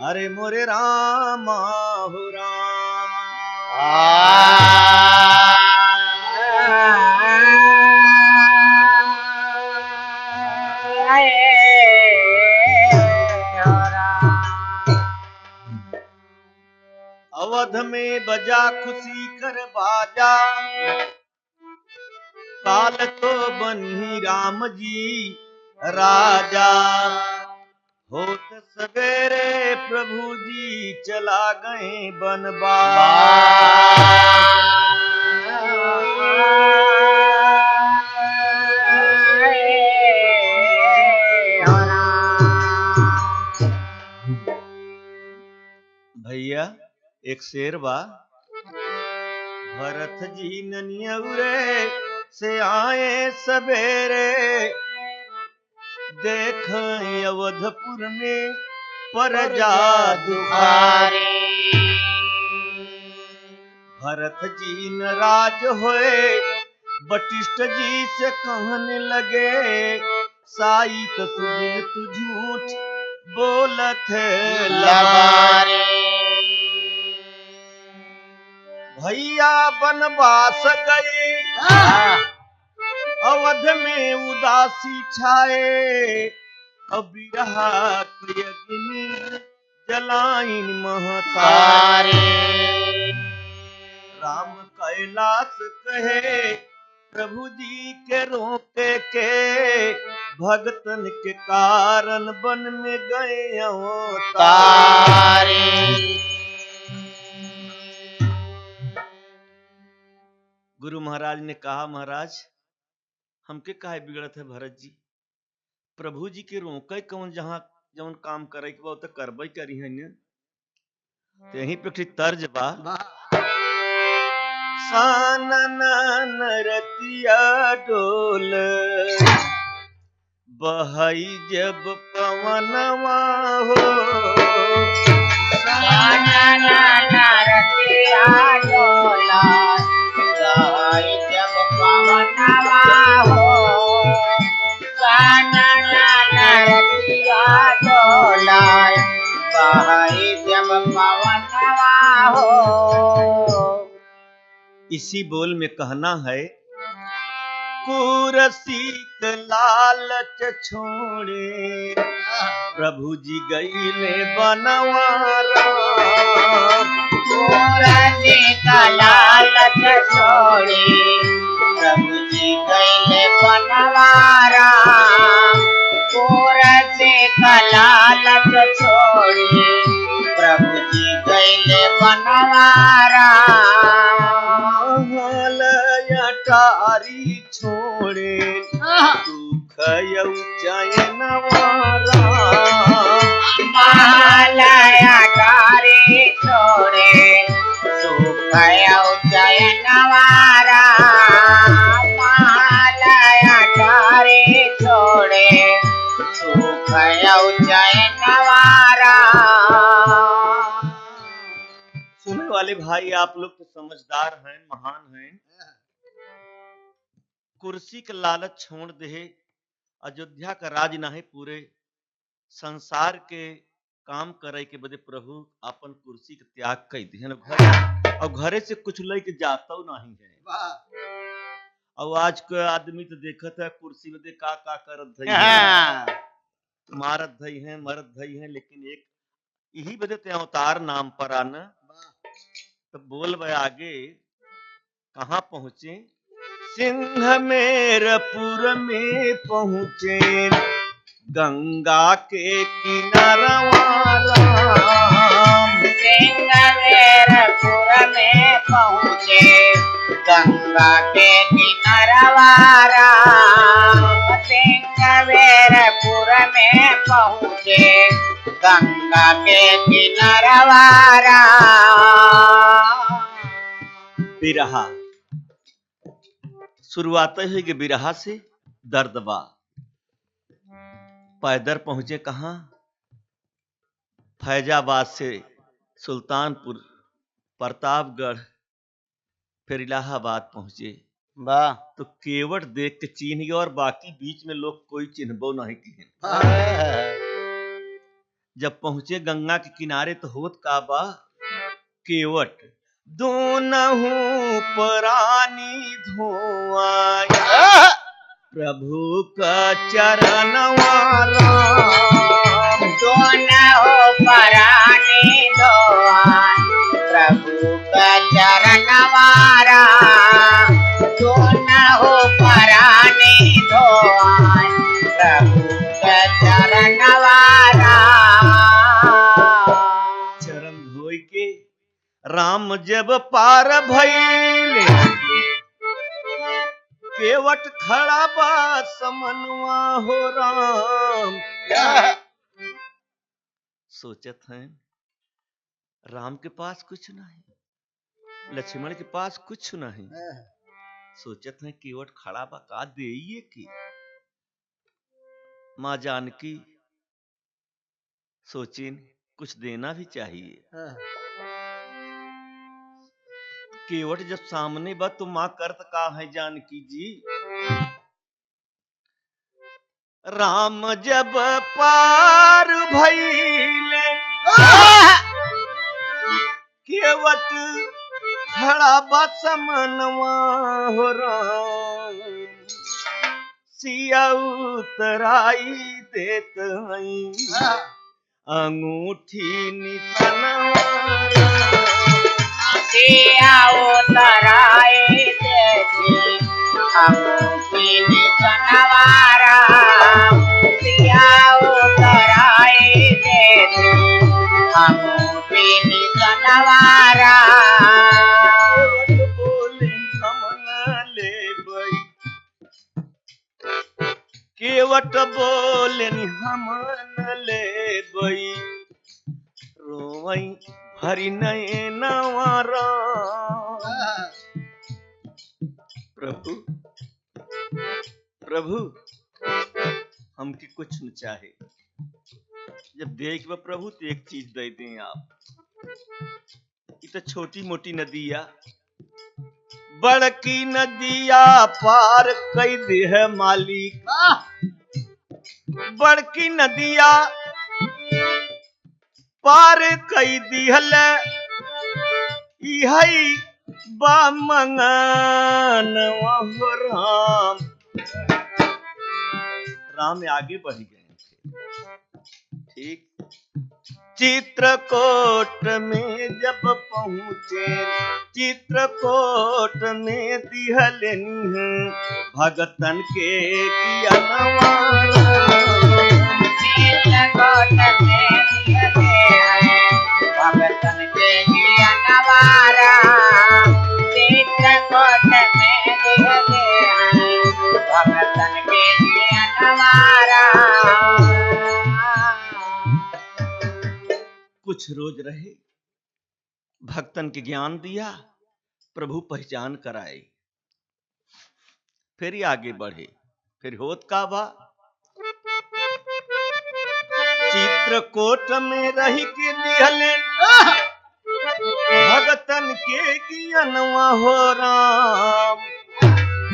अरे मोरे रामा हो राम। अवध में बजा खुशी कर बाजा, काल तो बनी राम जी राजा। होत सवेरे प्रभु जी चला गए भैया एक शेर बा। भरत जी ननियउरे से आए सवेरे, देख अवधपुर में प्रजा दुखारे। भरत जी नाराज होए, वशिष्ठ जी से कहने लगे, साई तो तू झूठ बोलत लबारे। भैया बनवास गए, अवध में उदासी छाए। अब बिरहा के अग्नि जलाइन महतारे। राम कैलाश कहे प्रभु जी के रोके के, भगतन के कारण वन में गए तारे। गुरु महाराज ने कहा, महाराज हमके काहे बिगड़त है भरत जी, प्रभु जी के रोके कौन, जहां जौन काम करे के बा तो करबे करी है न। तो यहीं पे तर्ज बा। सानन नरतिया डोल, बहई जब पवनवा हो। सानन नरतिया डोला, बहई जब पवनवा हो। सानन नरतिया डोला, बहई जब पवनवा हो। इसी बोल में कहना है, कुरसी लालच छोड़े, प्रभु जी गईले बनवारा। कुरसी लालच छोड़े, प्रभु जी गईले बनवारा। कुरसी लालच छोड़े, प्रभु जी गईले बनवारा। टारी छोड़े, सुख चयनवारा। मालया टारी छोड़े, सुख चयनवारा। मालया टारी छोड़े, सुख चयनवारा। सुने वाले भाई, आप लोग तो समझदार हैं, महान हैं। कुर्सी का लालच छोड़ दे, अयोध्या का राज ना है, पूरे संसार के काम करे के बदे प्रभु अपन कुर्सी के त्याग कर दिहन घर, और घरे से कुछ लेके जाता नहीं है। और आज के आदमी तो देखत है कुर्सी बदे का करत धई है, मारत धई है, मरत धई है, लेकिन एक यही बदे ते अवतार नाम पर आना। तो बोल बे आगे कहाँ पहुंचे। सिंहमेरपुर में पहुंचे, गंगा के किनारवा राम। सिंहमेरपुर में पहुँचे, गंगा के किनारवा राम। सिंहमेरपुर में पहुँचे, गंगा के किनारवा राम। बिरहा शुरुआत है कि बिरहा से दर्दबा। पैदल पहुंचे कहाँ, फैजाबाद से सुल्तानपुर, प्रतापगढ़, फिर इलाहाबाद पहुंचे। वाह। तो केवट देख के चिन्ह गए, और बाकी बीच में लोग कोई चिन्हबो नहीं किए। जब पहुंचे गंगा के किनारे तो होत का बा, केवट दोनहु प्राणी धोआया, प्रभु का चरणवा राम। दोनों प्राणी धोआन, प्रभु का चरणवा राम। दोनों प्राणी धोआन, प्रभु का चरणवा राम। चरण धोई के राम जब पार भइले, केवट खड़ा बा समनवा हो राम। सोचत हैं राम के पास कुछ नहीं, लक्ष्मण के पास कुछ नहीं। सोचत हैं केवट खड़ा बा का देइए की। माँ जानकी सोचिन कुछ देना भी चाहिए। केवट जब सामने बा तो माँ करत का है जानकी जी। राम जब पार भइले, केवट खड़ा बा समनवा हो राम। सिया उतराई देत हई, अंगूठी निशानवा राम। सिया उतराई देती, अंगूठी निशानवा राम। सिया उतराई देती, अंगूठी निशानवा राम। केवट बोले हम न लेबै, केवट बोले हम न लेबै, रोवई भरी नयनवा राम। प्रभु प्रभु हमके कुछ न चाहे, जब देख बा प्रभु तो एक चीज दे दें आप। ये तो छोटी मोटी नदिया, बड़की नदिया पार कई दे है मालिक। बड़की नदिया पार कई दिहल, इहई बा मंगनवा हो राम। राम आगे बढ़ गए थे। ठीक चित्रकूट में जब पहुंचे, चित्रकूट में दिहलनी भगतन के ज्ञानवा राम। चित्रकूट में दिहले हैं, भगतन के ज्ञानवा राम। चित्रकूट में दिहले हैं, भगतन के ज्ञानवा राम। कुछ रोज रहे, भक्तन के ज्ञान दिया, प्रभु पहचान कराए, फिर ही आगे बढ़े। फिर होत का बा, चित्रकूट में रही के दिहले भगतन के ज्ञानवा हो राम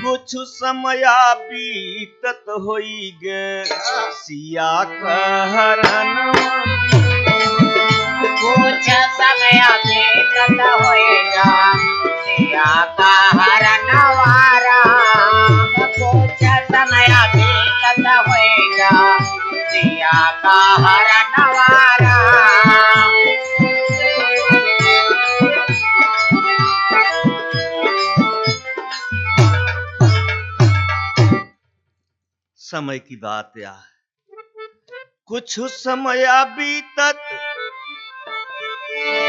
कुछ समया बीतत होई गे सिया कहरनवा कुछ समय बीतत होएगा सिया का हरनवारा कुछ समय बीतत होएगा सिया का हरनवारा समय की बात या कुछ समय बीतत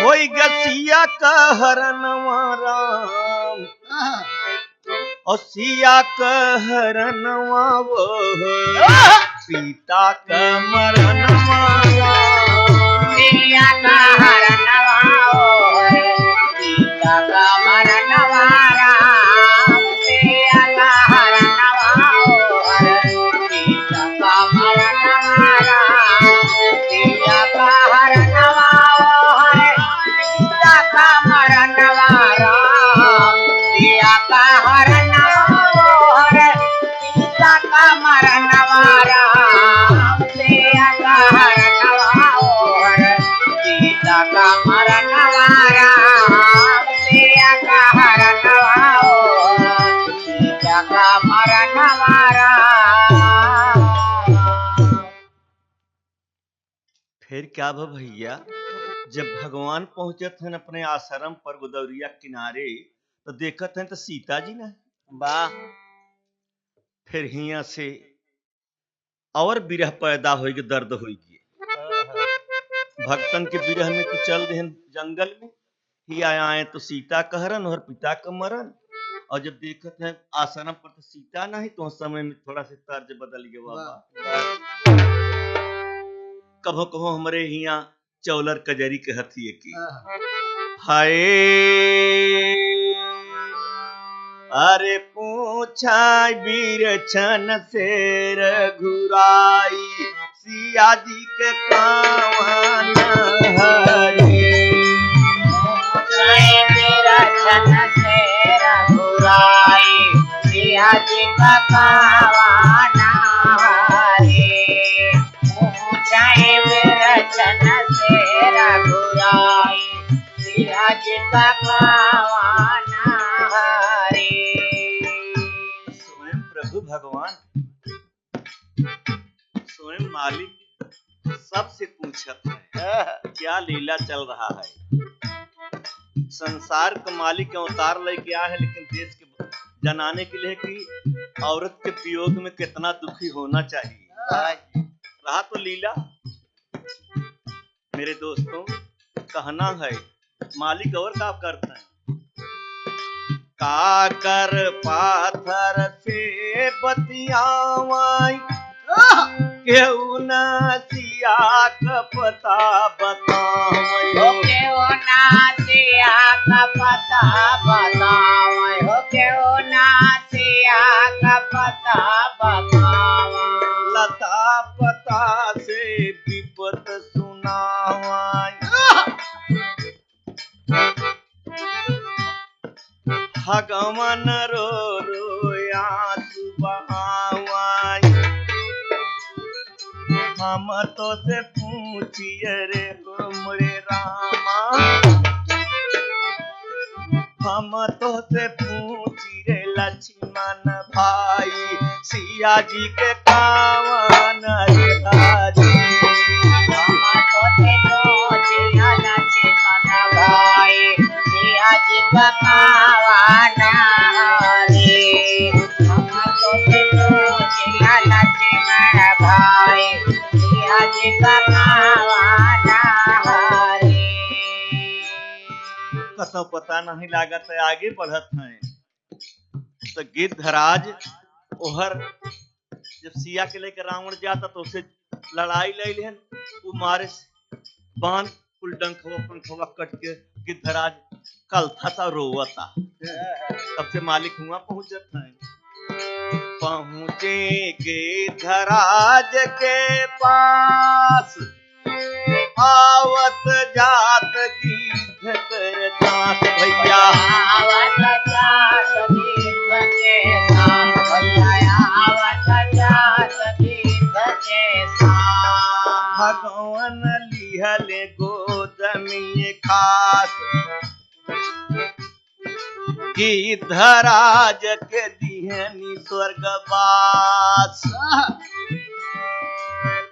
होई गसिया कहरनवा राम और सिया कहरनवा वो सीता का मरनवा राम सिया का हरनवा ओए सीता का मरनवारा सिया का हरनवा ओए सीता का मरनवारा सिया का हरनवा ओए सीता का मरनवारा सिया का हरनवा ओए सीता का मरनवारा सिया का हरनवा ओए सीता का मरनवारा सिया का हरनवा ओए सीता का मरनवारा फिर क्या भा भैया जब भगवान पहुंचे थे अपने आश्रम पर गोदावरिया किनारे तो देखत हैं तो सीता जी ना वाह फिर हिया से और विरह पैदा होगी दर्द होगी भक्तन के विरह में तो चल रहे जंगल में ही आए तो सीता कहरन और पिता का मरन और जब देखत हैं आश्रम पर तो सीता ना ही तो उस समय में थोड़ा सा तर्ज बदल गया बाबा कभो कभो हमरे हिया चौलर कजरी कहती है कि हाय अरे पूछा बीर छन से रघुराई सिया जी के कावन हरे जय मेरा छन से रघुराई सिया जी का कावाना हरे जय मेरा छन से रघुराई सिया जी का कावाना हरे स्वयं प्रभु भगवान स्वयं मालिक सबसे पूछत है क्या लीला चल रहा है संसार का मालिक अवतार लेके आया है लेकिन देश के जनाने के लिए कि औरत के वियोग में कितना दुखी होना चाहिए रहा तो लीला मेरे दोस्तों कहना है मालिक और क्या करता है काकर पाथर से बतियावाई केहू न सिया का पता बतावाई हो क्यों ना सिया का पता बतावे हो क्यों ना सिया का पता बतावा लता पता से विपत सुनावाई भगवान रो रोया सुबहावाई हम तो से पूछिए रे हमरे रामा हम तो से पूछी रे लक्ष्मण भाई सिया जी के कावन रे हाजी हम तो से पूछिया लक्ष्मण भाई सिया जी का कावाना हरे हम तो से पूछिया लक्ष्मण भाई सिया जी का कावाना हरे कसो पता नहीं लागत है आगे बढ़त हैं तो गिद्धराज ओहर जब सिया के लेकर रावण जाता तो उसे लड़ाई ले लेन वो मारे बांध कुल डंखवा पंखवा कट के गिद्धराज कल था रोवता तब से मालिक हुआ पहुंचत है पहुंचे गिद्धराज के पास आवत जात गिद्ध कर सांस भैया आवत जात तीर्थ के साथ भैया आवत जात तीर्थ के साथ भगवान लिहले गोद में खास गिद्धराज के दिहनी स्वर्गवास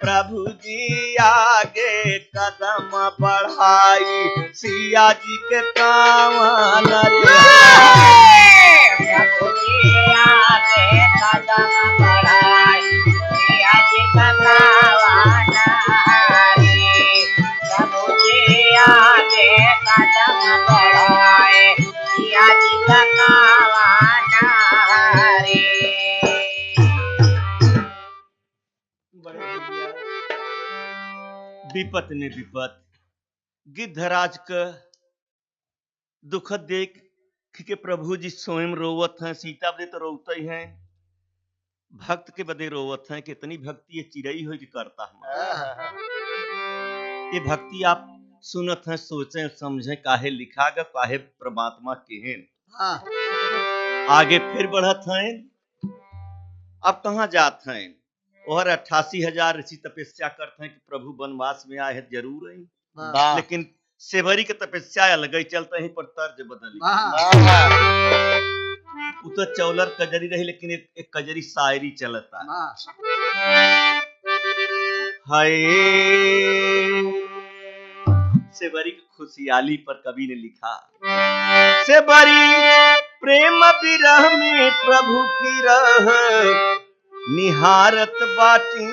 प्रभु जी आगे कदम बढ़ाई सिया जी के कावन प्रभु जी आगे कदम बढ़ाई सिया जी का कावन हरी प्रभु जी आगे कदम बढ़ाए सिया जी का कावन हरी विपत ने विपत गिद्धराज का दुख देख कि प्रभु जी स्वयं रोवत हैं सीता बदे तो रोते ही हैं भक्त के बदे रोवत हैं कि इतनी भक्ति ये चिड़ई हो कि करता है ये भक्ति आप सुनत हैं सोचें समझें काहे लिखा गा काहे परमात्मा के हैं आगे फिर बढ़त हैं अब कहाँ जात हैं और 88,000 ऋषि तपस्या करते हैं कि प्रभु वनवास में आए हैं जरूर हैं लेकिन सेवरी के तपस्या अलग ही चलते हैं पर तर्ज बदली वो तो चौलर कजरी रही लेकिन एक कजरी शायरी चलता हाय सेवरी की खुशहाली पर कवि ने लिखा सेवरी प्रेम विरह में प्रभु की रह निहारत बाटी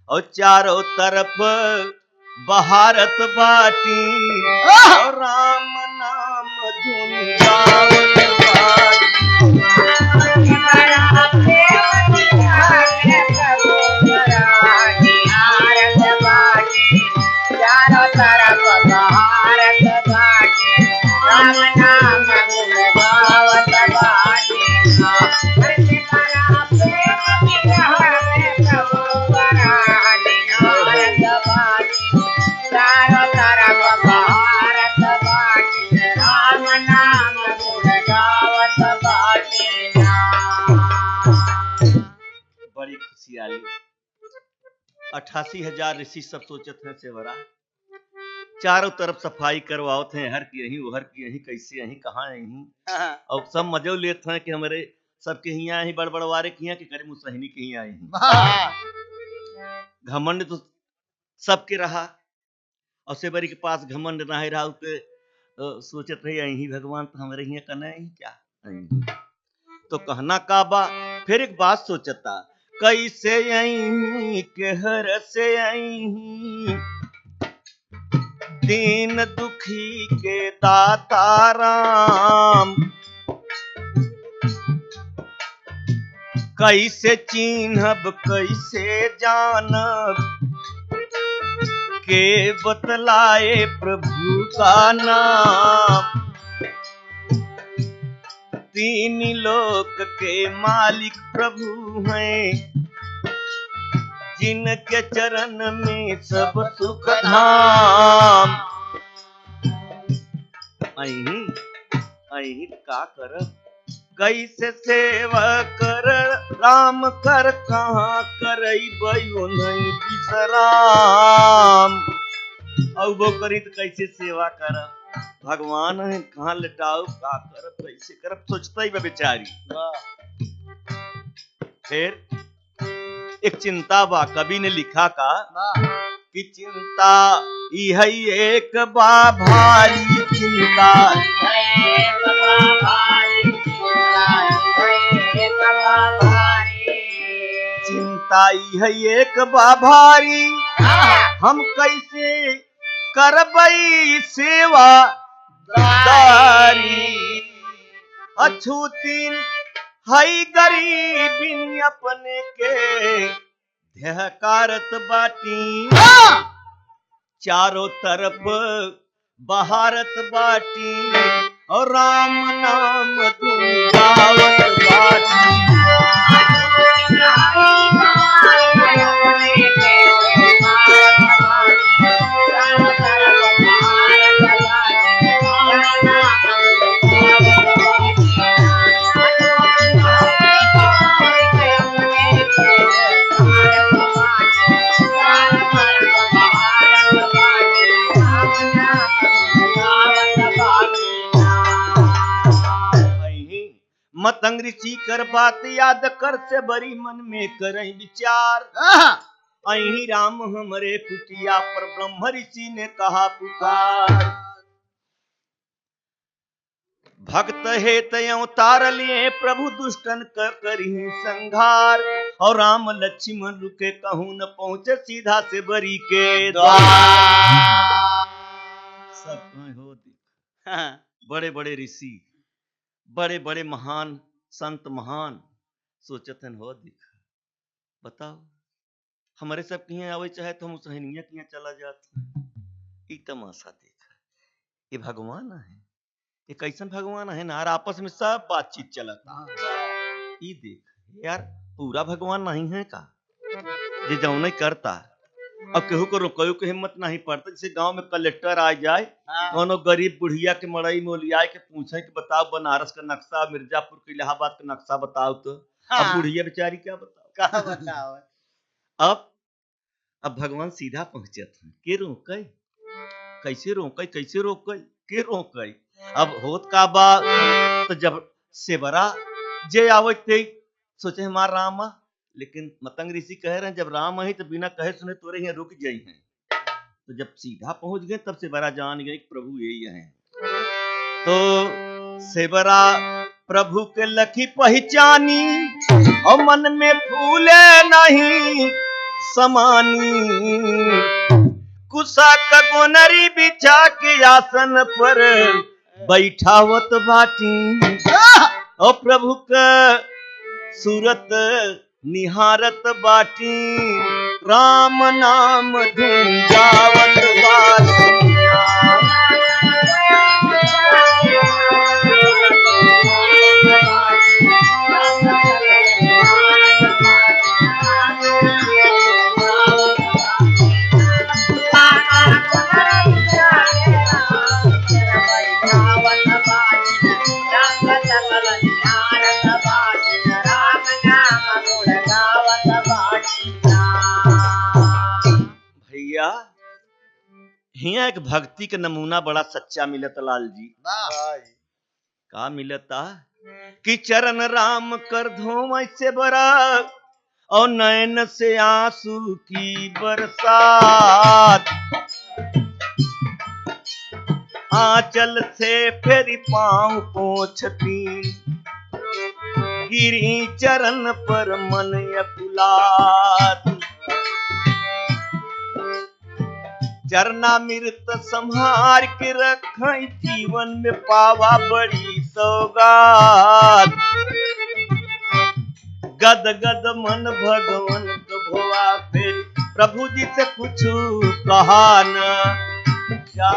और चारों तरफ बहारत बाटी और राम नाम धुन गावत बाटी चारों तरफ बहारत बाटी राम नाम धुन गावत बाटी बड़ी खुशहाली 88,000 ऋषि सब सोचत हैं सेवरा चारों तरफ सफाई करवाओत हैं हर की यहीं उहर की यहीं कैसे यहीं कहाँ यहीं और सब मजे लेते हैं कि हमारे सबके हियाँ ही बड़बड़वारे की कि करे मुसहनी के हियाँ ही घमंड तो सबके रहा और सेवरी के पास घमंड ना रहा उके सोचत रही यहीं भगवान तो हमारे हियाँ करना है क्या तो कहना का बा फिर एक बात सोचता कैसे यहीं के हर से यहीं दीन दुखी के दाता राम कैसे चिन्हब कैसे जानब के बतलाए प्रभु का नाम तीन लोक के मालिक प्रभु हैं जिनके चरण में सब सुख धाम अही का कर कैसे सेवा कर राम कर कहाँ करई नहीं विश्राम और वो करी तो कैसे सेवा कर भगवान है कहाँ लटाओ का करब कैसे करब सोचता ही बेचारी फिर एक चिंता बा कवि ने लिखा का कि चिंता यह एक बा भारी चिंता चिंता यह एक बा भारी हम कैसे करबई सेवा दारी अछूतीन हई गरीबी अपने के ध्यकारत बाटी चारों तरफ बहारत बाटी और राम नाम धुन गावत बाटी मतंग ऋषि कर बात याद कर से बरी मन में करई विचार। अहि राम हमरे कुटिया पर ब्रह्म ऋषि ने कहा पुकार। भक्त हेत अवतार लिए प्रभु दुष्टन करी संघार। और राम लक्ष्मण रुके कहूं न पहुंचे सीधा से बरी के द्वार। सब कहीं हो देख बड़े बड़े ऋषि बड़े बड़े महान संत महान सोचतन हो देख बताओ हमारे सब किए आवे चाहे तो हम सहनिया किए चला जाते। ई तमाशा देख ये भगवान है ये कैसन भगवान है ना यार आपस में सब बातचीत चलता। ई देख यार पूरा भगवान नहीं है का जे जो नहीं करता। अब केहू को रोकयो के हिम्मत नहीं पड़ता। जैसे गांव में कलेक्टर आ जाए कोनो गरीब बुढ़िया के मड़ई में लिया के पूछे कि बताओ बनारस का नक्शा मिर्जापुर के इलाहाबाद का नक्शा बताओ तो अब बुढ़िया बेचारी क्या बताओ। अब भगवान सीधा पहुंचे थे के रोके कैसे रोके के रोके। अब होत का बा तो जब सेवरा जे आवते सोचे हमार राम लेकिन मतंग ऋषि कह रहे हैं जब राम आई तो बिना कहे सुने तोरे यहाँ रुक गई हैं। तो जब सीधा पहुंच गए तब सेवरा जान गए प्रभु यही है। तो सेवरा प्रभु के लखी पहचानी और मन में फूले नहीं समानी। कुसा का गोनरी बिछा के आसन पर बैठावत बाटी। और प्रभु का सूरत निहारत बाटी राम नाम धुन गावत बाटी। हिया एक भक्ति के नमूना बड़ा सच्चा मिलत लाल जी। का मिलता कि चरण राम कर धो ऐसे बरा और नयन से आंसू की बरसात। आंचल से फेरी पांव पोंछती गिरी चरण पर मन अकुलात। चरणामृत संहार के रखई जीवन में पावा बड़ी सौगात। गद गद मन भगवान भोवा फिर प्रभु जी से कुछ कहा न जा।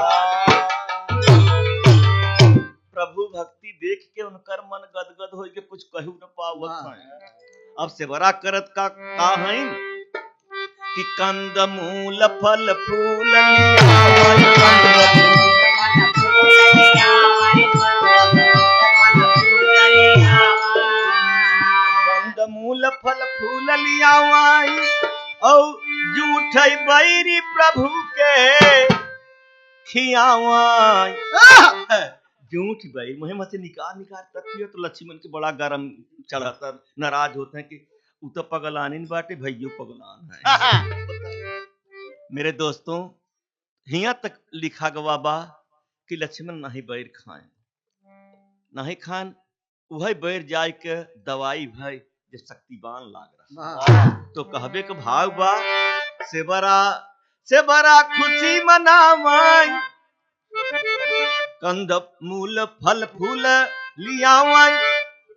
प्रभु भक्ति देख के उनकर मन गदगद हो के कुछ कहू न पावत। अब सेवरा करत का है कि कंद मूल फल फूल कंद मूल फल फूल लियावाई और जूठ बैरी प्रभु के खियावाई। जूठ बैरी मुहे से निकाल तकियो तो लक्ष्मण के बड़ा गरम चढ़ाता नाराज होते हैं कि उ तो पगलानिन बाटे भैयो पगलान है। मेरे दोस्तों हिया तक लिखा गवा बा कि लक्ष्मण नहीं बैर खाएं नहीं खान वही बैर जाए के दवाई भाई जे शक्तिवान लाग रहा। तो कहबे के भाव बा से बड़ा खुशी मनावाई कंद मूल फल फूल लियावाई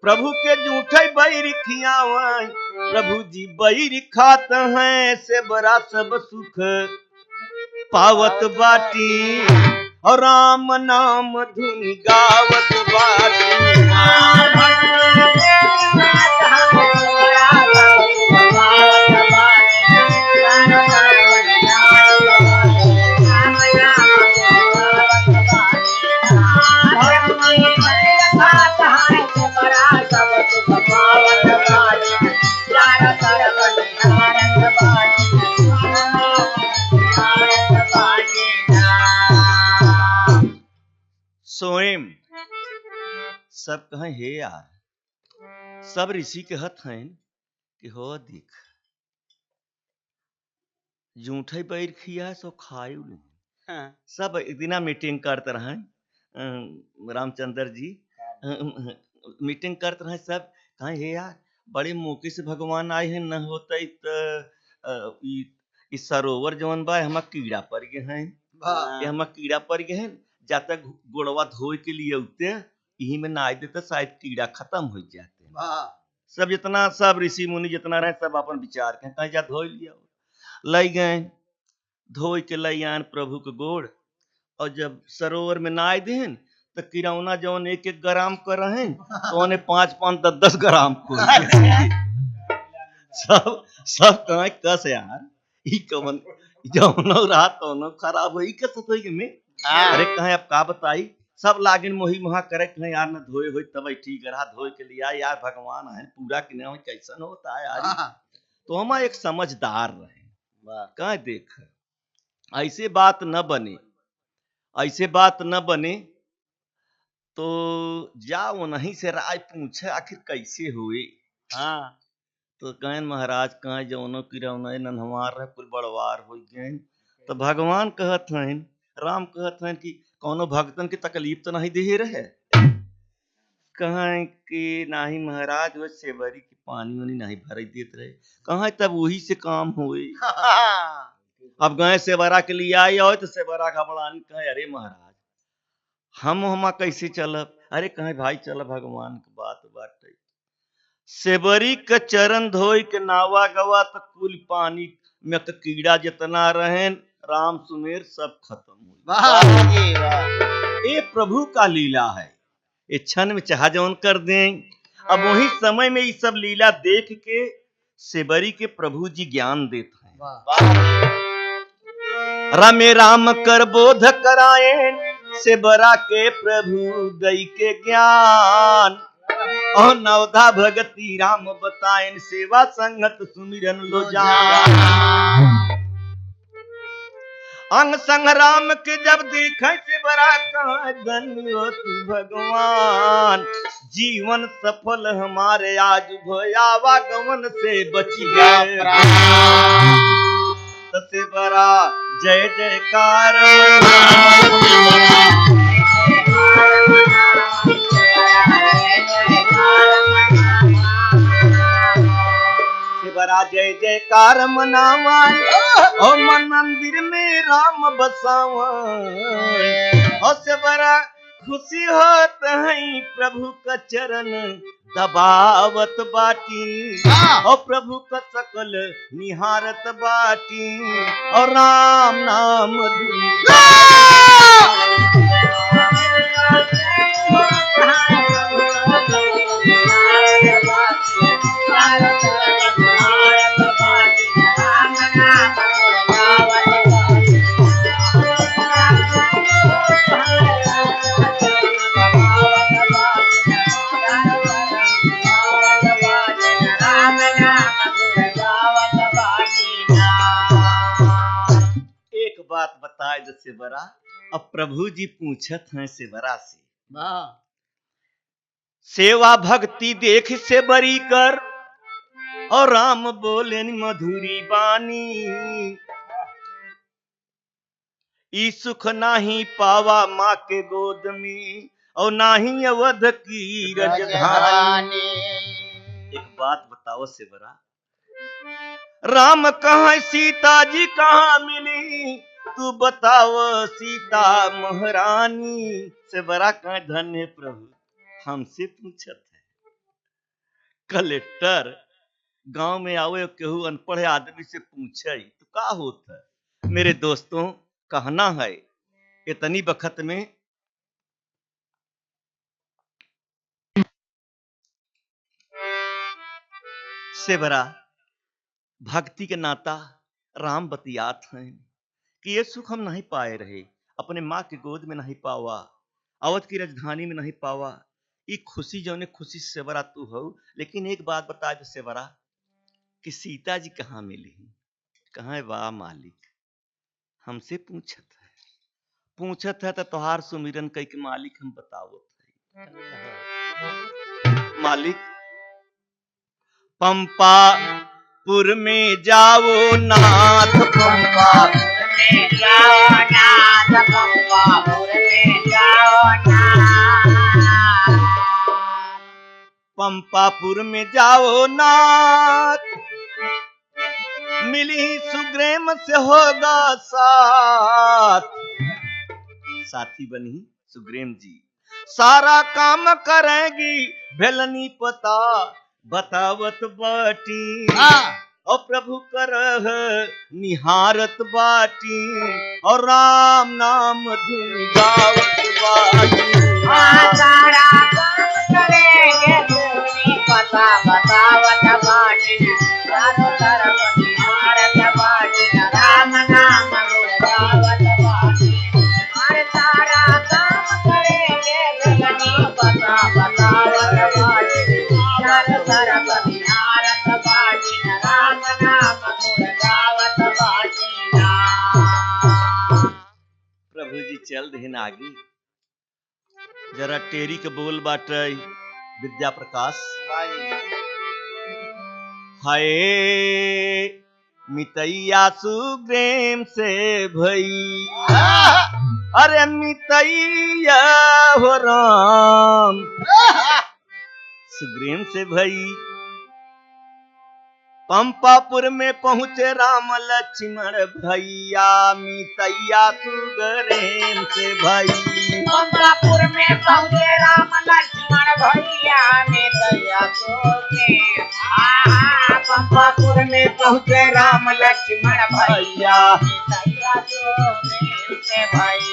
प्रभु के जूठे बैर खियावाई। प्रभु जी बैर खात हैं से बड़ा सब सुख पावत बाटी और राम नाम धुन गावत बाटी। स्वयं सब कहें हे यार सब ऋषि के हथ हैं कि हो देख जूठे बैर खिया सो खायु नहीं। हाँ, सब एक दिना मीटिंग करते रहे रामचंद्र जी मीटिंग करते रहे सब कहे हे यार बड़े मौके से भगवान आए हैं न होते तो ई सरोवर जवन बा हम कीड़ा पड़ गए हैं ये हम कीड़ा पड़ गए हैं जब तक गोड़वा धोए के लिए उठते यही में नहाए देते शायद कीड़ा खत्म हो जाते हैं। सब जितना सब ऋषि मुनि जितना रहे सब अपन विचार के कहीं जा धो लिया लई गए धोई के लई आन प्रभु के गोड़ और जब सरोवर में नहाए देन तो किरौना जौन एक एक ग्राम कर रहे तो उन्हें 5-5 10-10 ग्राम को सब सब कहे कस यार ई कमन जौनो रहा तौनो खराब होई के सतोई के में अरे कहे अब का बताई सब लागिन मोही मोहा करे कहे यार न धोए होई तब ठीक रहा धोए के लिए यार भगवान है पूरा कि नहीं कैसन होता है यार तो हम एक समझदार रहे कहे देख ऐसे बात न बने ऐसे बात न बने तो जाओ नहीं से राय पूछे आखिर कैसे हुए। हाँ तो कहें महाराज कहें जौनो किरौना नन्हवार रहे कुल बड़वार हो गए तो भगवान कहत हैं राम कहत हैं कि कौनो भक्तन की तकलीफ तो नहीं दे रहे कहें कि नहीं महाराज वो सेवरी की पानी वानी नहीं भर देते रहे कहें तब वही से काम हुए अब गए सेवरा के लिए आई हो तो सेवरा घबरानी कहे अरे महाराज हम कैसे चलब अरे कहे भाई चल भगवान की बात बाटे सेवरी के चरण धोई के नावा गवा तो कुल पानी में के कीड़ा जितना रहे राम सुमेर सब खत्म हुई। ये प्रभु का लीला है ये क्षण में चाह जौन कर दें। अब वही समय में ये सब लीला देख के सेवरी के प्रभु जी ज्ञान देते हैं रामे राम कर बोध कराए सेवरा के प्रभु दई के ज्ञान और नवधा भगति राम बताएं सेवा संगत सुमिरन लो जान अंग संग राम के जब देखे से बड़ा कहा धन्य हो तू भगवान जीवन सफल हमारे आज भयावा गमन से बची गए से बड़ा जय जयकार बड़ा जय जयकार मनावा और मन मंदिर में राम बसावा और से बड़ा खुशी होत है प्रभु का चरण दबावत बाटी और प्रभु का सकल निहारत बाटी और राम नाम बताए जो सेवरा अब प्रभु जी पूछत हैं सेवरा से सेवा भक्ति देख से बरी कर और राम बोले मधुरी बानी ई सुख नाही पावा माँ के गोद में और नाही अवध की राजधानी। एक बात बताओ सेवरा राम कहाँ सीता जी कहाँ मिली तू बताओ सीता महारानी से बड़ा कहाँ धन्य प्रभु हमसे पूछत है कलेक्टर गांव में आओ केहू अनपढ़ आदमी से पूछे तो का होता है मेरे दोस्तों कहना है इतनी बखत में से बड़ा भक्ति के नाता राम बतियात हैं कि ये सुख हम नहीं पाए रहे अपने माँ के गोद में नहीं पावा अवध की राजधानी में नहीं पावा ये खुशी जो ने खुशी सेवरा तू हो लेकिन एक बात बता दे सेवरा कि सीता जी कहाँ मिली कहाँ वाह मालिक हमसे पूछत है तो तोहार सुमिरन कई के मालिक हम बताओ मालिक पंपापुर में जाओ नाथ पंपापुर में जाओ नाथ, पंपापुर में जाओ नाथ। पंपापुर में जाओ नाथ, मिली सुग्रीम से होगा साथ। साथी बनी सुग्रीम जी, सारा काम करेगी भेलनी पता बतावत बाटी। और प्रभु करह निहारत बाटी, और राम नाम धुन गावत बाटी। सारा काम करेंगे धुनी पता बतावत बाटिन, चारों तरफ निहारत बाटिन, राम नाम गुण गावत बाटिन। और सारा काम करेंगे धुनी पता बतावत बाटिन, चारों तरफ निहारत बाटिन, राम नाम गुण गावत बाटिन। प्रभु जी चल रहे आगे, जरा टेरी के बोल बाटे विद्या प्रकाश। हाय मितैया सुग्रीम से भई, अरे मितैया हो राम सुग्रीम से भई। पंपापुर में पहुंचे राम लक्ष्मण भैया, मितैया सुग्रीम से भई। पंपापुर में पहुंचे राम लक्ष्मण भैया, मितैया सुग्रीम। पंपापुर में पहुंचे राम लक्ष्मण भैया, मितैया सुग्रीम से भई।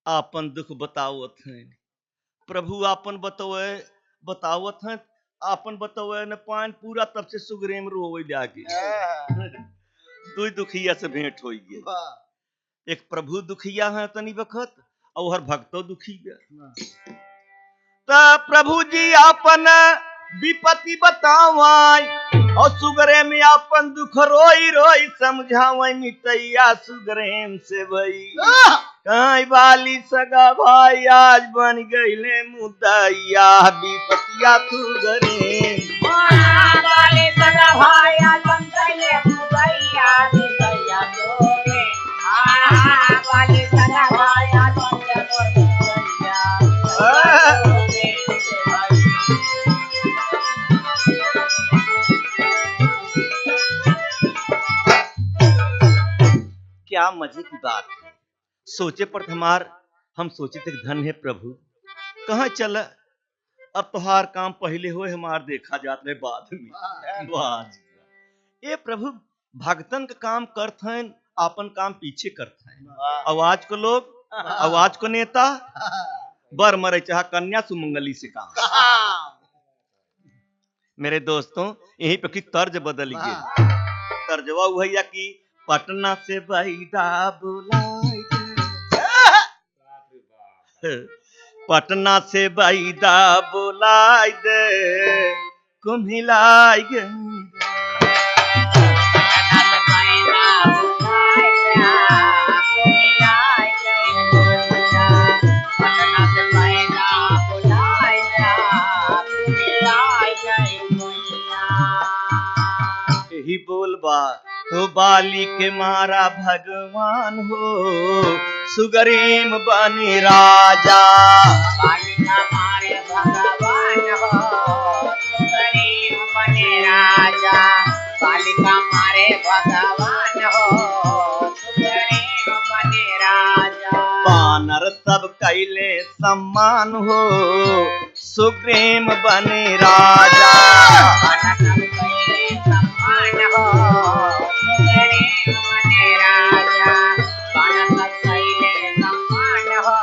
आपन दुख बतावत हैं प्रभु, आपन बतावत हैं, आपन बतवे न पान पूरा, तब से सुग्रीम रोवे जाके। दो दुखिया से भेंट हो गए, एक प्रभु दुखिया है तनी बखत, और भक्तो दुखी गया। त प्रभु जी आपन विपत्ति बतावाई, और सुग्रीम आपन दुख रोई रोई समझावाई। मितैया सुग्रीम से भई, काई बाली सगा भाई आज बन गईले मुदैया, विपतिया सुग्रीम। बाली सगा भाई आज बन गईले मुदैया, मितैया सुग्रीम। बाली सगा भाई आज बन गईले मुदैया, सुग्रीम से भई। क्या मजे की बात है। सोचे पर हम सोचे थे धन है प्रभु, कहाँ चला, अब तोहार काम पहले हो, हमार देखा जात रहे बाद में। वाह जी वाह। ये प्रभु भक्तन का काम करत हैं, आपन काम पीछे करत हैं। आवाज को लोग, आवाज को नेता, बर मरे चाह कन्या सुमंगली से काम। मेरे दोस्तों यहीं पे की तर्ज बदल गई। तर्जवा भैया की पटना से बैदा बुलाए, पटना से बैदा बुलाए दे, कुम्हिलाई गई। यही बोल बा तो बाली के मारा भगवान हो, सुग्रीम बने राजा। बाली का मारे भगवान हो, सुग्रीम बने राजा। बाली का मारे भगवान हो, सुग्रीम बने राजा। बानर सब कैले सम्मान हो, सुग्रीम बने राजा। बानर सब कैले सम्मान हो, सुग्रीम बने राजा। बानर सब कैले सम्मान हो,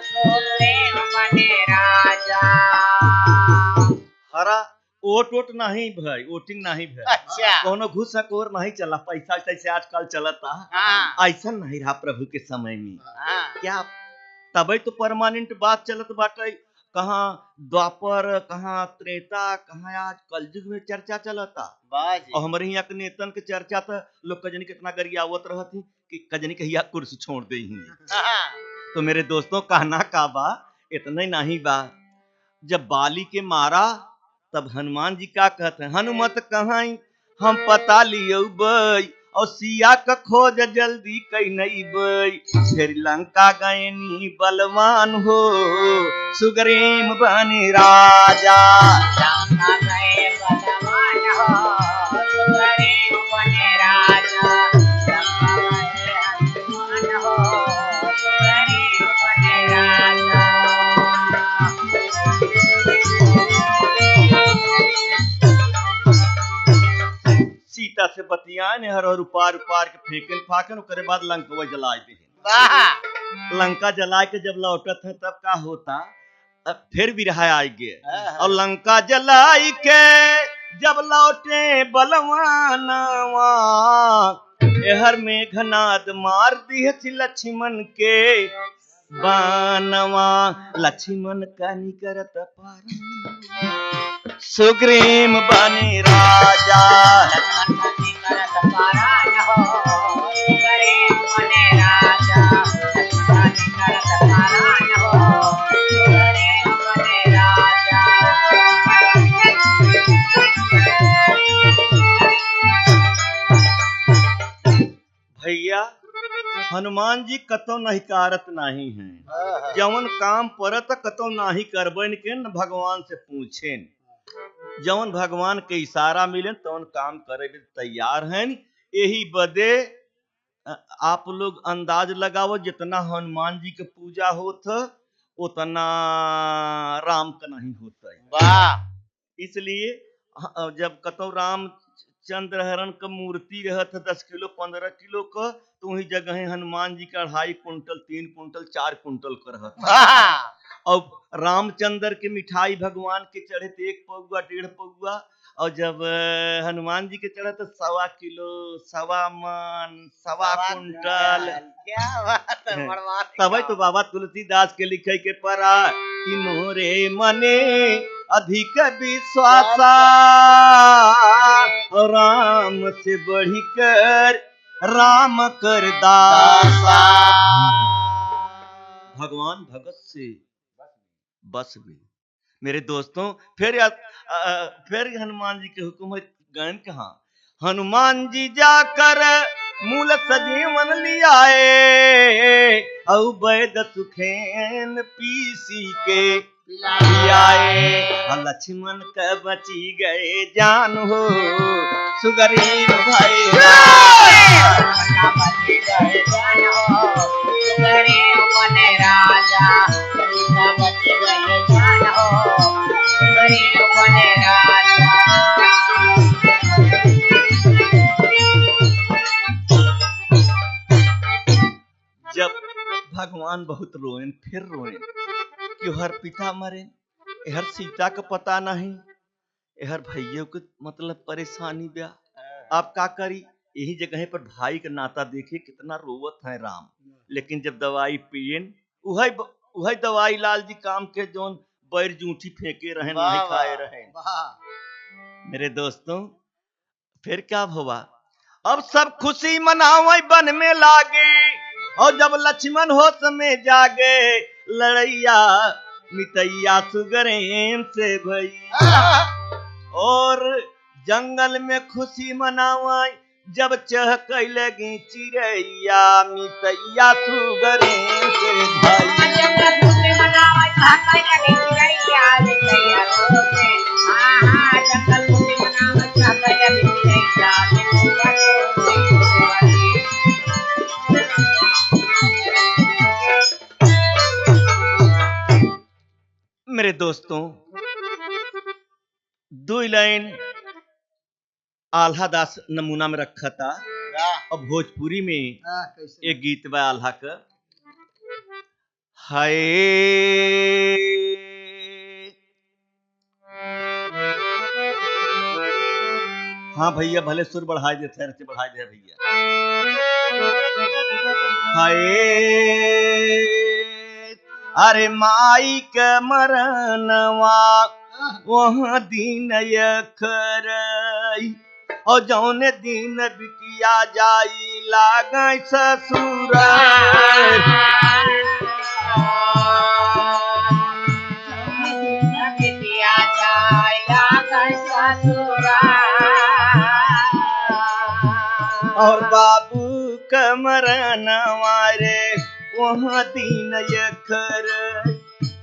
सुग्रीम बने राजा। हरा ओट नहीं भाई, वोटिंग नहीं भाई। अच्छा। कोनो घूसखोर नहीं चला, पैसा से आजकल चलता। हाँ। ऐसा नहीं रहा प्रभु के समय में। हाँ। क्या तबे तो परमानेंट बात चलत बाटे, कहाँ द्वापर, कहाँ त्रेता, कहाँ आज कलयुग में चर्चा चलता। और हमारे यहाँ के नेतन के चर्चा तो लोग कजनी कितना गरियावत रहती कि कजनी कहिया कुर्सी छोड़ दे ही। तो मेरे दोस्तों कहना का बा, इतना नहीं बा, जब बाली के मारा तब हनुमान जी क्या कहते हैं, हनुमत कहाई हम पता लियो बई और सिया का खोज जल्दी कई नहीं बई। फिर लंका गयनी बलवान हो सुग्रीव बने राजा। लंका गए बलवान हो सुग्रीव बने राजा। लंका गए हनुमान हो सुग्रीव बने राजा। सीता से बतियाए ने हर उपार उपार के फेंकन फाकन ओकरे बाद लंका जलाए दे। वाह लंका जला के जब लौटत है तब का होता, अब फिर भी रहा आई गए और लंका जलाई के जब लौटे बलवानवा एहर में घनाद मार दी लक्ष्मण के बानवा। लक्ष्मण का निकरत पार सुग्रीव बने राजा। लक्ष्मण का निकरत पारायण हो सुग्रीव बने राजा। लक्ष्मण का निकरत पारायण हो सुग्रीव बने राजा। भैया हनुमान जी कतो नहीं कारत नहीं है, जवन काम परत कतो नहीं करबन के न भगवान से पूछेन। जवन भगवान के इशारा मिले तवन काम करे के तैयार हैं। यही बदे आप लोग अंदाज लगाओ जितना हनुमान जी के पूजा होत उतना राम का नहीं होता है। वाह इसलिए जब कतो राम चंद्रहरण का मूर्ति रहत 10 किलो 15 किलो का, तो वही जगह हनुमान जी का 2.5 कुंटल 3 कुंटल 4 कुंटल का रहत। वाह और रामचंद्र के मिठाई भगवान के चढ़े थे 1 पौआ 1.5 पौआ, और जब हनुमान जी के चढ़े तो 1.25 किलो 1.25 मन 1.25 कुंटल। क्या बात है बड़वान। तब तो बाबा तुलसीदास के लिखे के परा कि मोरे मने अधिक विश्वासा राम से बढ़कर राम कर दासा। भगवान भगत से बस में। मेरे दोस्तों फिर हनुमान जी के हुक्म गन कहा, हनुमान जी जाकर मूल सजीवन लियाए औ वैद सुखेन पीसी के लियाए। लक्ष्मण का बची गए जान हो सुग्रीव भाई बची गए जान हो सुग्रीव बने राजा। बची गए जान हो सुग्रीव बने राजा। जब भगवान बहुत रोएन फिर रोएन कि हर पिता मरे, हर सीता का पता नहीं, हर भैया को मतलब परेशानी ब्या, आप का करी। यही जगह पर भाई का नाता देखे कितना रोवत है राम। लेकिन जब दवाई पियन उही दवाई लाल जी काम के जोन बैर जूठी फेंके रहे नहीं खाए रहे। मेरे दोस्तों फिर क्या हुआ, अब सब खुशी मनावे वन में लागे, और जब लक्ष्मण होश में जागे लड़ैया मितैया सुग्रीव से भई। और जंगल में खुशी मनावे जब चहक लगी चिड़ैया मितैया सुग्रीव से भई। जंगल खुशी मनावे चहक लगी चिड़ैया मितैया सुग्रीव। जंगल खुशी मनावे चहक लगी चिड़ैया मितैया सुग्रीव। मेरे दोस्तों 2 लाइन आल्हा दास नमूना में रखा था। अब भोजपुरी में एक गीत बा आल्हा का, हाय हाँ भैया भले सुर बढ़ाई दे ठहर से बढ़ाई दे भैया। हाय अरे माई के मरनवा वहाँ दिन यखरई, और जौने दिन बिटिया जाई लागै ससुर। बाबू कमरनवा रे वहाँ दीन यखर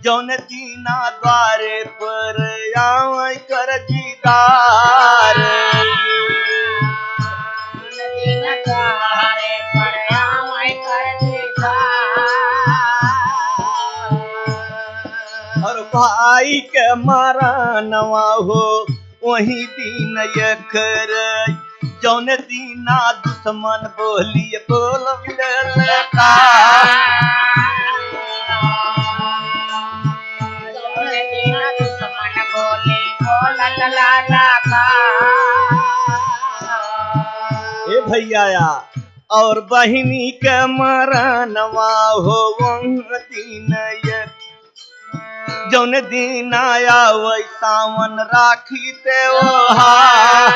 जौन दीना द्वारे पर आवे कर दीदार दिन द्वारे पर आवे कर दीदार और भाई के मरनवा हो वही दीन यखर जौन दीना दुश्मन बोलिए बोल लका दुश्मन बोले बोल लाला का ए भैया और बहिनी के मरनवा हो वहाँ दिन जौन दिन आया वही सावन राखी त्योहार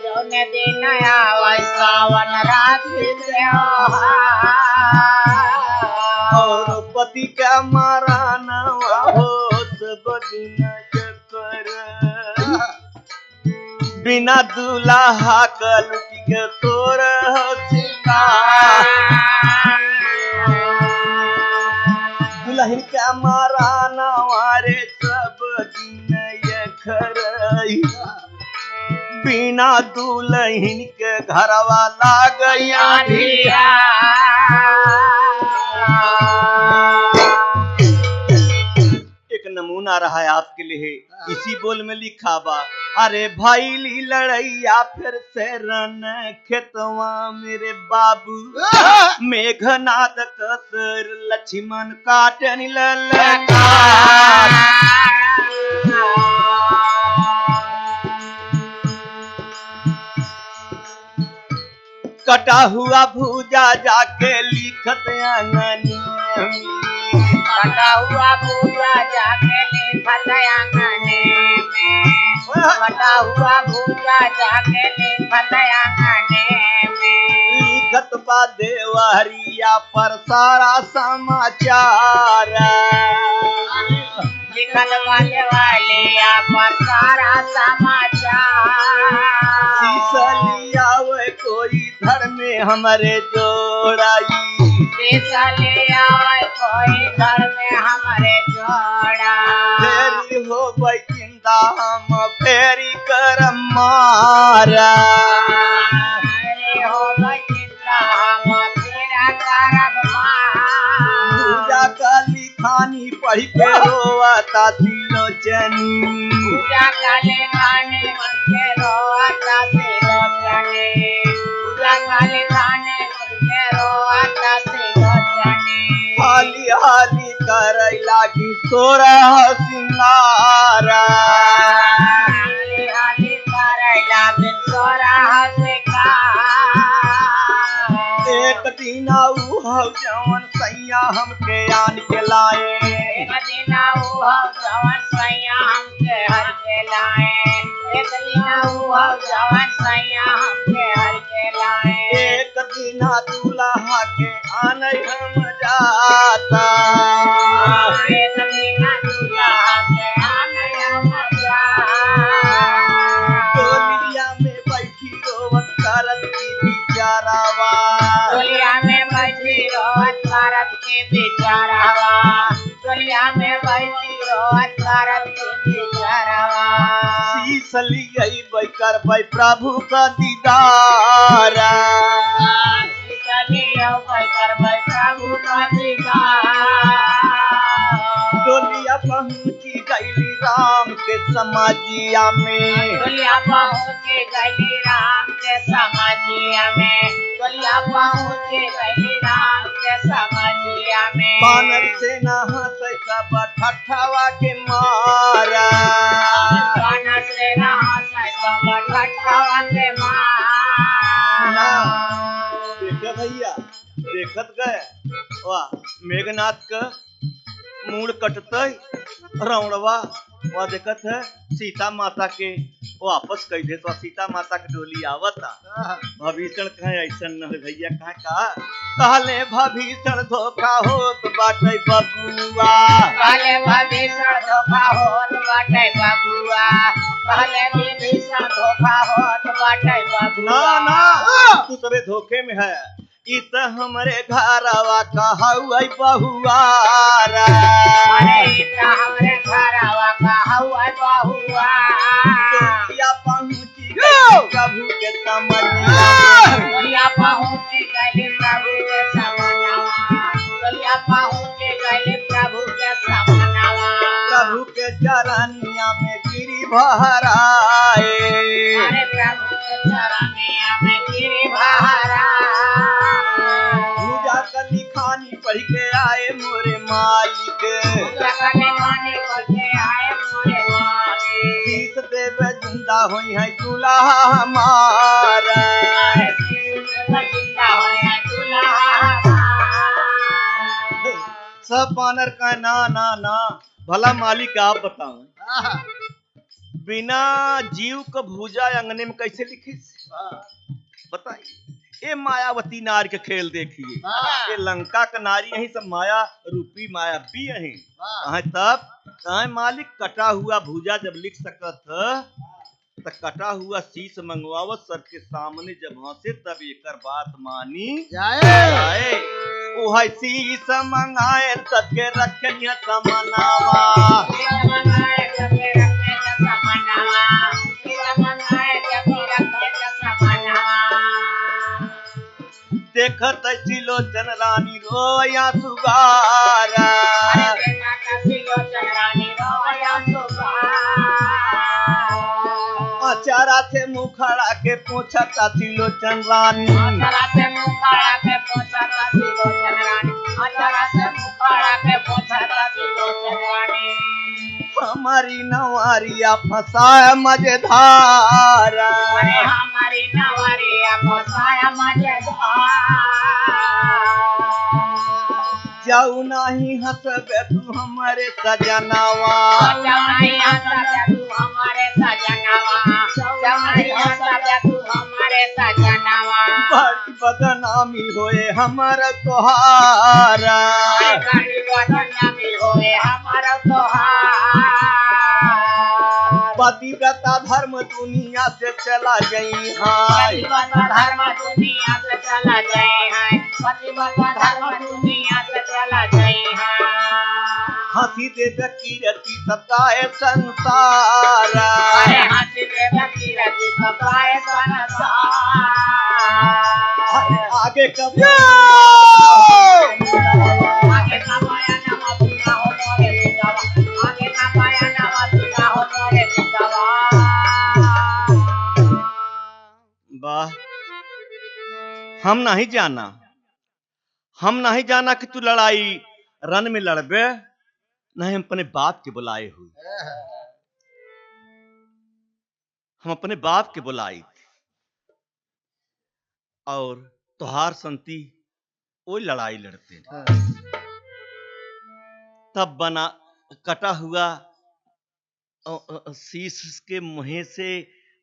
जौन दिन आया सावन राखी त्योहार और पति के मरनवा हो सब दिन कर बिना दूल्हा का लुटी के तोर सिंगार दुल्हन के मरनवा रे सब दिन यखरई बिना दुल्हन के घरवा लागया धिया एक नमूना रहा है आपके लिए इसी बोल में लिखा बा अरे भाई ली लड़ैया फिर से रन खेतवा मेरे बाबू मेघनाद कसर लक्ष्मण काटन ललकार कटा हुआ भूजा जाके लिखत अंगनिया कटा हुआ भूजा जाके लिखत अंगने में कटा हुआ भूजा जाके लिखत अंगने में लिखत बा देवरिया पर सारा समाचार लिखल वाले वालिया पर सारा समाचार सीसलिया वे कोई धर में हमारे जोड़ाई सीसलिया वे कोई घर में हमारे जोड़ा फेरी हो बैकिंदा हम फेरी कर मारा फेरी हो बैकिंदा हम फेरा करब मार पूजा काली खानी पढ़ के रोता तिलोचनी पूजा काली खानी पढ़ के रोता तिलोचनी पूजा काली खानी पढ़ के रोता तिलोचनी हाली हाली करई लागी सोरह सिंगारा हाली हाली करई लागी सोरह सिंगार एक दिन ऊ जवन सैया हमके आन के लाए एक दिन ऊ जवन सैया हमके हर के लाए एक दिन ऊ जवन सैया हमके हर के लाए एक दिन दूल्हा के आन हम जाता एक दिन दूल्हा के आन हम जाता टोलिया में बैठी रोवत करत की बिचारावा टोलिया में बैठी रोवत करत की बिचारावा टोलिया में बैठी रोवत करत की बिचारावा सीसली गई बैकर भाई प्रभु का दीदार सीसलियो बैकर भाई प्रभु का दीदार डोलिया पहुंची गई राम के समाजिया में डोलिया पहुंची गई राम के समाजिया में डोलिया पहुंची गई राम के समाजिया में बानर से हंसे सब ठठावा के मारा बानर से हंसे सब ठठावा के मारा देखा भैया देखत गए वाह मेघनाथ का मूड कटतई रौड़वा वह देखत है सीता माता के वापस कह दे तो सीता माता के डोली आवता भविष्य कहे ऐसा न हो भैया कहा कहले भविष्य धोखा होत बाटे बबुआ कहले भविष्य धोखा होत बाटे बबुआ कहले भविष्य धोखा होत बाटे बबुआ ना ना तू तबे धोखे में है इत हमरे घरवा कहउई बहुआरा अरे इतना हमरे घरवा कहउई बहुआ या पहुंची गई प्रभु के समझवा दुनिया पहुंची गई प्रभु के समनवा दुनिया पहुंची गई प्रभु के समनवा प्रभु के चरनिया में गिरी भराए अरे प्रभु के चरनिया में गिरी भराए पूजा कर लिखानी पढ़ के आए मोरे मालिक पूजा करने खाने पढ़ के आए मोरे मालिक शीश देवे जिंदा होई है दूल्हा हमारा अरे जिंदा होया दूल्हा सब बानर का ना ना ना भला मालिक आप बताओ बिना जीव को भूजा अंगने में कैसे लिखी बताइए ये मायावती नारी के खेल देखिए ये लंका का नारी यही सब माया रूपी माया भी यही तब कहे मालिक कटा हुआ भूजा जब लिख सकत तो कटा हुआ शीश मंगवावत सर के सामने जब हंसे तब एकर बात मानी जाए ओ है शीश मंगाए सबके रखनिया समनावा देखत सिलोचन रानी रोया सुगारा अचारा से मुखड़ा के पूछता सिलोचन रानी हमारी नवारिया फसाया मजेदारा हमारी नवरिया फसाया मजेदार जाऊ नहीं हंसबे तू हमारे सजनावा जवानी हंसबे तू हमारे सजनावा जवानी हंसबे तू हमारे सजनावा बड़ी बदनामी होए हमारा तोहारा बड़ी बदनामी होए हमारा तोहार पतिव्रता धर्म दुनिया से चला गई हाय पतिव्रता धर्म दुनिया से चला गए हैं पतिव्रता धर्म दुनिया से चला गए हैं हंसी देव कीरति सताए संसार अरे हंसी देव कीरति सताए संसार आगे कब आगे का माया नामा सुना हो मोरे बिंदावा आगे का माया नामा सुना हो मोरे बिंदावा वाह हम नहीं जाना कि तू लड़ाई रन में लड़बे नहीं हम अपने बाप के बुलाए हुए हम अपने बाप के बुलाई और तोहार संती वो लड़ाई लड़ते तब बना कटा हुआ शीश के मुहे से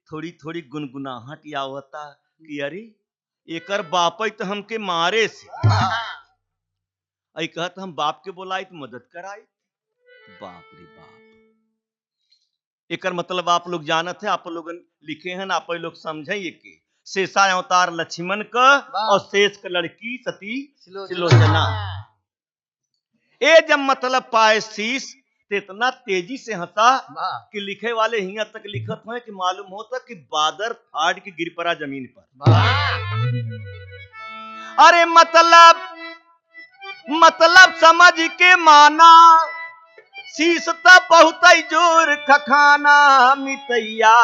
थोड़ी थोड़ी गुनगुनाहट आवता कि अरे एकर बाप तो हमके मारे से आई कहत हम बाप के बोलाई तो मदद कराई बाप रे बाप एकर मतलब आप लोग जानत है आप लोग लिखे हैं आप लोग समझे के शेषा अवतार लक्ष्मण का और शेष का लड़की सती सिलोचना ए जब मतलब पाए शीश तो इतना तेजी से हंसा कि लिखे वाले यहाँ तक लिखत हैं कि मालूम होता कि बादर फाड़ के गिर पड़ा जमीन पर अरे मतलब समझ के माना शीश तब बहुत जोर खखाना मितैया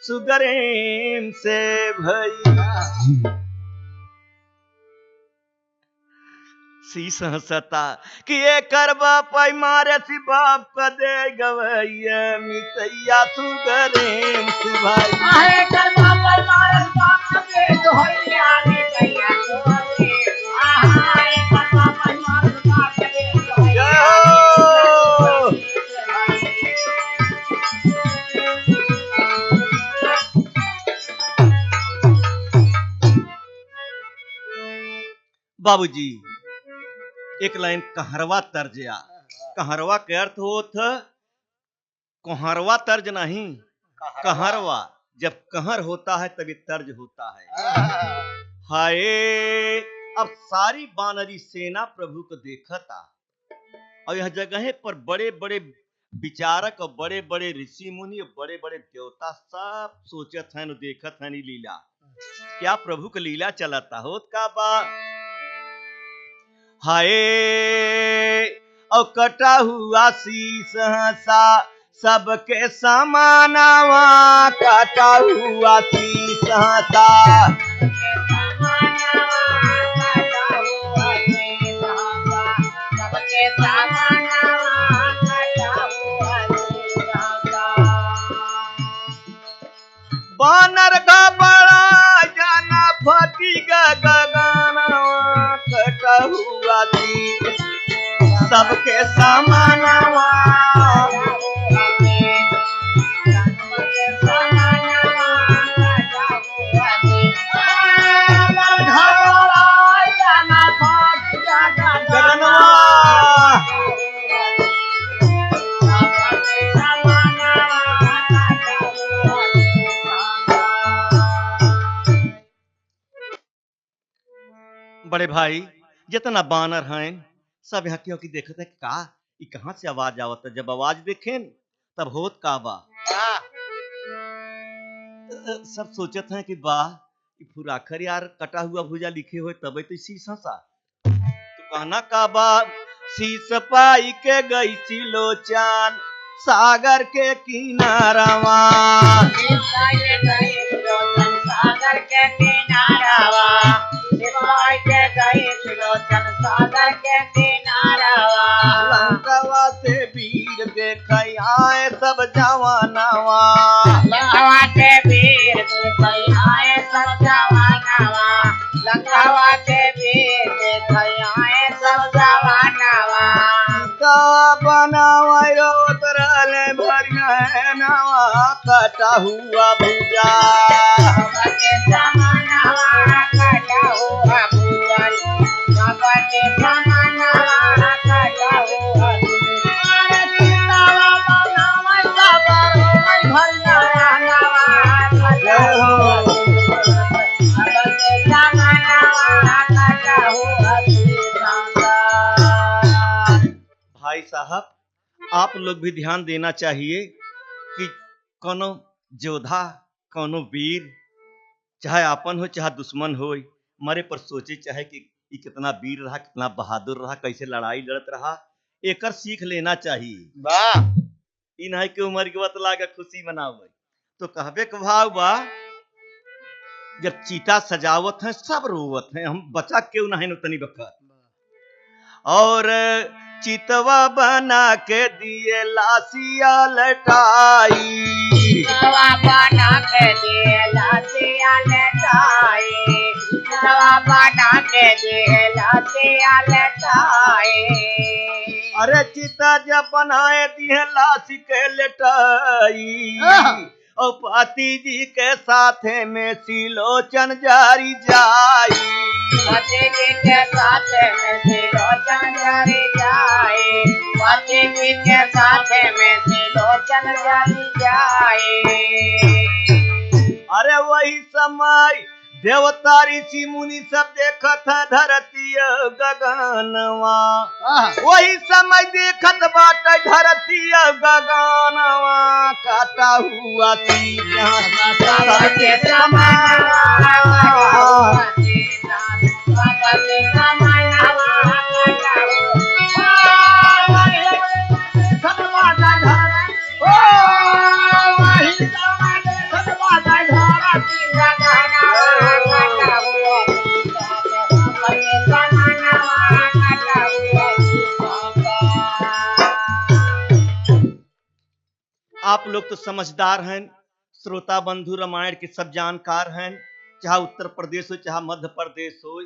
सुगरेम से भई शीश हंसता कि ये करबा पाई मारे सी बाप का दे गवैया मितैया सुगरेम से भाई आहे करवा पर मारस बाप के दोहैया रे गैया तोरे आहे करवा पर मारस बाप के दोहैया बाबूजी एक लाइन कहरवा तर्जया। कहरवा के अर्थ होत कोहरवा तर्ज नहीं, कहरवा। जब कहर होता है तभी तर्ज होता है। हाय अब सारी बानरी सेना प्रभु को देखा था और यह जगह पर बड़े बड़े विचारक और बड़े बड़े ऋषि मुनि और बड़े बड़े देवता सब सोचत हैं देखत हैं लीला। क्या प्रभु का लीला चलाता होत का बा। हाय और कटा हुआ शीश हंसा सबके समानावा, कटा हुआ शीश हंसा बानर का बड़ा जाना फटी गगनवा, कटा हुआ शीश सबके समानावा। बड़े भाई जितना बानर हैं सब यहाँ क्यों की देखते हैं का ये कहां से आवाज आवत है। जब आवाज देखें तब होत का बा। सब सोचत हैं कि वाह फुराखर यार कटा हुआ भुजा लिखे हुए तब तो शीशा सा तो कहना का बा। शीश पाई के गई सिलोचन सागर के किनारावा, सागर के किनारावा, सागर के किनारावा। लंकावा से वीर देख आए सब जवानावा, लंकावा से वीर देख आए सब जवानावा, लंकावा से वीर देख आए सब जवानावा। बनावा उतरले भरिया है नावा, कटा हुआ भुजा के समानावा, कटा हुआ भुजा, के समानावा, कटा हुआ भुजा। सीतावा बनावा सबर भरिया नावा, कटा हुआ भुजा, के समानावा, कटा हुआ भुजा। भाई साहब आप लोग भी ध्यान देना चाहिए कि कोनो योद्धा कोनो वीर चाहे आपन हो चाहे दुश्मन हो मरे पर सोचे चाहे कि ये कितना वीर रहा कितना बहादुर रहा कैसे लड़ाई लड़त रहा एकर सीख लेना चाहिए। वाह इ नहीं कि उम्र के बतला के खुशी मनावे तो कहबे के भाव बा। जब चीता सजावत है सब रोवत है हम बचा क्यों नहीं तनी बकर और चितवा बना के दिए लासिया लटाई, चितवा बना के दिए लासिया लटाई, चितवा बना के दिए लासिया लटाई। अरे चिता जब बनाए दिए लासी के लटाई और पाती जी के साथे में सिलोचन जारी जाई, पाती जी के साथे में सिलोचन जारी जाए, पाती जी के साथे में सिलोचन जारी जाए। अरे वही समय देवता ऋषि मुनि सब देखत है धरती गगनवा, वही समय देखत बाटे धरती गगनवा, काटा हुआ सागर के समानावा, सागर के समानावा, आप लोग तो समझदार हैं श्रोता बंधु रामायण के सब जानकार हैं चाहे उत्तर प्रदेश हो चाहे मध्य प्रदेश हो।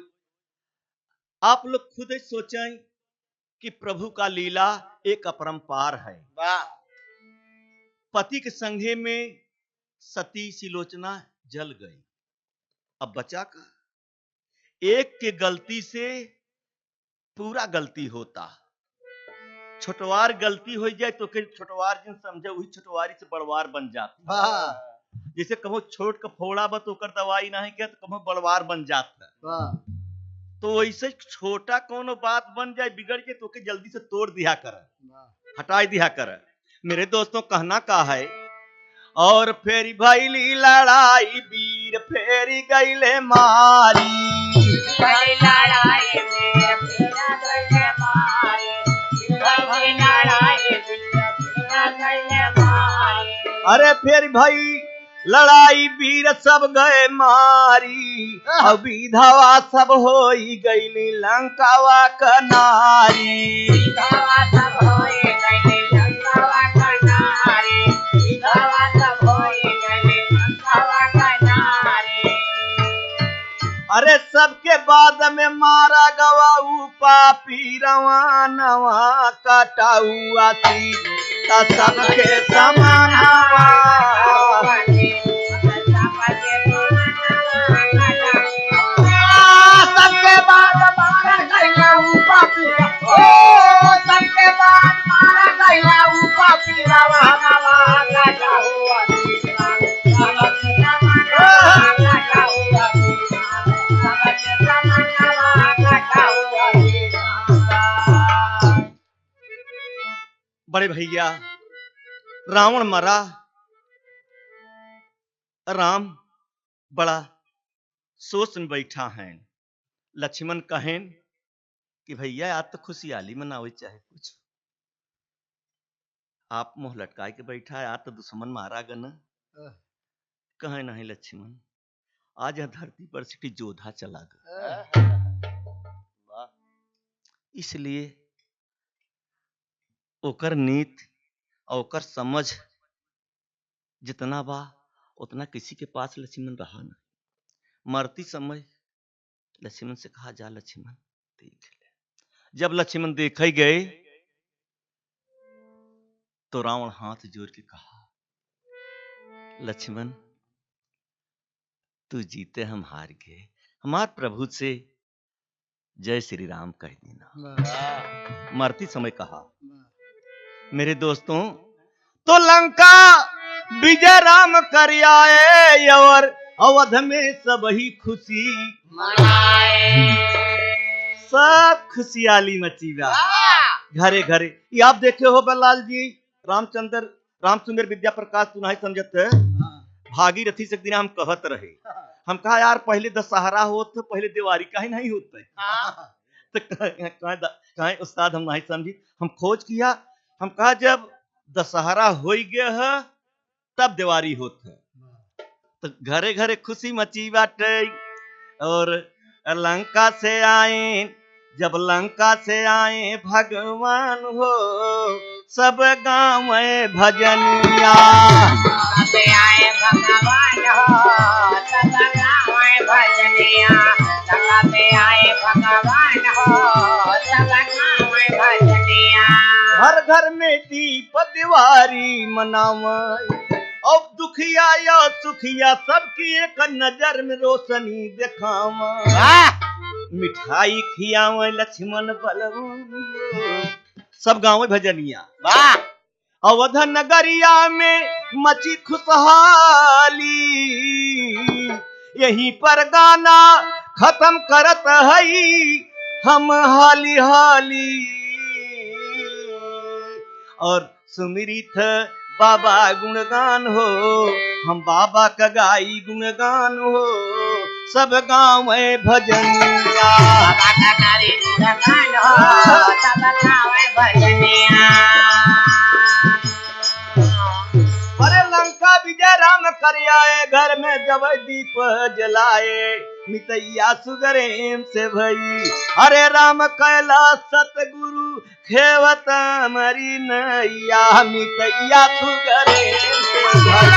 आप लोग खुद ही सोचें कि प्रभु का लीला एक अपरंपार है। पति के संगे में सती सिलोचना जल गई अब बचा का एक के गलती से पूरा गलती होता। छोटवार गलती हो जाए तो के छोटवार जिन समझे वही छोटवारी से बड़वार बन जाती। जैसे कहो छोट का फोड़ा बा तो ओकर दवाई नहीं किया तो कहो बड़वार बन जाता। तो वैसे छोटा कोनो बात बन जाए बिगड़ के तो के जल्दी से तोड़ दिया कर, हटाई दिया कर। मेरे दोस्तों कहना का है, और फेरी भैली लड़ाई वीर फेरी गईले मारी। भई लड़ाई में फेरा गईले मारी, भई लड़ाई में फेरा गईले मारी। अरे फेर भाई लड़ाई वीर सब गए मारी, अब विधवा सब होई गईली लंकावा कनारी। विधवा सब होई गईली लंकावा कनारी, विधवा सब होई गईली लंकावा कनारी। अरे सबके बाद में मारा गवा ऊ पापी रवानवा काटा हुआ थी सबके समानवा। सबके बाद मारा गईला ऊ पापी, सबके बाद मारा गईला ऊ पापी रवानवा काटा हुआ थी सबके समानवा काटा हुआ थी, सबके समानवा काटा हुआ थी। बड़े भैया रावण मरा, राम बड़ा सोच में बैठा है। लक्ष्मण कहें कि भैया आज तो खुशहाली मनावे चाहे कुछ, आप मुंह लटकाए के बैठा है, आज तो दुश्मन मारा गन। कहे नहीं लक्ष्मण, आज यह धरती पर सिटी जोधा चला गया, इसलिए ओकर नीत और ओकर समझ जितना बा उतना किसी के पास लक्ष्मण रहा ना। मरती समय लक्ष्मण से कहा, जा लक्ष्मण देख ले। जब लक्ष्मण देखे गए तो रावण हाथ जोड़ के कहा, लक्ष्मण तू जीते हम हार गए, हमार प्रभु से जय श्री राम कह देना। मरती समय कहा, मेरे दोस्तों तो लंका विजय राम कर आए और अवध में सब ही खुशी सब खुशहाली मची बा घरे घरे। ये आप देखे हो बल्लाल जी, रामचंद्र रामचंद्र विद्या प्रकाश तू नहीं समझत है, भागीरथी से दिन हम कहत रहे, हम कहा यार पहले दशहरा होत पहले दिवाली काहे नहीं होते। तो कहे उस्ताद हम नहीं समझी, हम खोज किया, हम कहा जब दशहरा हो गया है तब दिवाली होत है। तो घरे घरे खुशी मची बाटे। और लंका से आए, जब लंका से आए भगवान हो सब गाँव में भजनिया। से आए भगवान हो सब गाँव में भजनिया, लंका से आए भगवान हो सब गाँव में भजनिया। हर घर में दीप दिवारी मनावे, अब दुखिया या सुखिया सबकी एक नजर में रोशनी दिखावा। मिठाई खियावे लक्ष्मण बलवान सब गाँव में भजनिया। अवध नगरिया में मची खुशहाली, यहीं पर गाना खत्म करत हई हम हाली हाली। और सुमिरित बाबा गुणगान हो, हम बाबा का गाई गुणगान हो सब गाँव में भजनिया। बाबा का गाई गुणगान हो सब गाँव में भजनिया। अरे लंका विजय राम कर आए, घर में जब दीप जलाए मितैया सुगरेम से भई। अरे राम कैला सतगुरु खेवत मरी नैया, मितैया सुगरेम से भई।